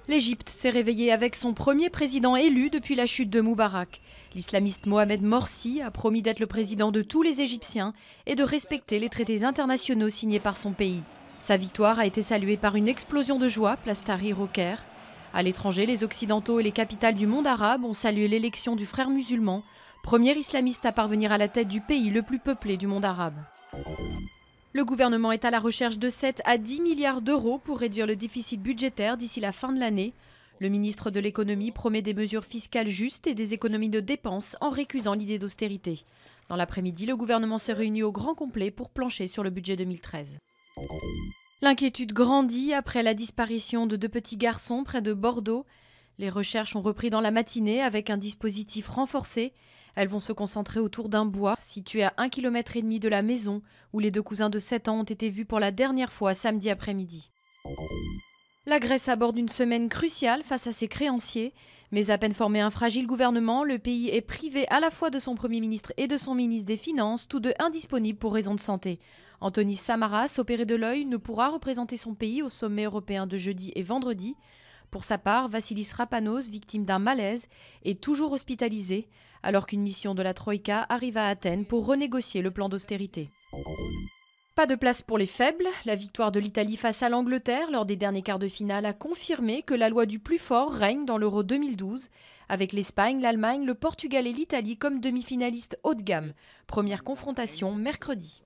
L'Égypte s'est réveillée avec son premier président élu depuis la chute de Moubarak. L'islamiste Mohamed Morsi a promis d'être le président de tous les Égyptiens et de respecter les traités internationaux signés par son pays. Sa victoire a été saluée par une explosion de joie, place Tahrir au Caire. À l'étranger, les Occidentaux et les capitales du monde arabe ont salué l'élection du frère musulman, premier islamiste à parvenir à la tête du pays le plus peuplé du monde arabe. Le gouvernement est à la recherche de 7 à 10 milliards d'euros pour réduire le déficit budgétaire d'ici la fin de l'année. Le ministre de l'économie promet des mesures fiscales justes et des économies de dépenses en récusant l'idée d'austérité. Dans l'après-midi, le gouvernement s'est réuni au grand complet pour plancher sur le budget 2013. L'inquiétude grandit après la disparition de 2 petits garçons près de Bordeaux. Les recherches ont repris dans la matinée avec un dispositif renforcé. Elles vont se concentrer autour d'un bois situé à 1,5 km de la maison où les 2 cousins de 7 ans ont été vus pour la dernière fois samedi après-midi. La Grèce aborde une semaine cruciale face à ses créanciers. Mais à peine formé un fragile gouvernement, le pays est privé à la fois de son Premier ministre et de son ministre des Finances, tous deux indisponibles pour raison de santé. Antonis Samaras, opéré de l'œil, ne pourra représenter son pays au sommet européen de jeudi et vendredi. Pour sa part, Vassilis Rapanos, victime d'un malaise, est toujours hospitalisé, alors qu'une mission de la Troïka arrive à Athènes pour renégocier le plan d'austérité. Pas de place pour les faibles, la victoire de l'Italie face à l'Angleterre lors des derniers quarts de finale a confirmé que la loi du plus fort règne dans l'Euro 2012, avec l'Espagne, l'Allemagne, le Portugal et l'Italie comme demi-finalistes haut de gamme. Première confrontation mercredi.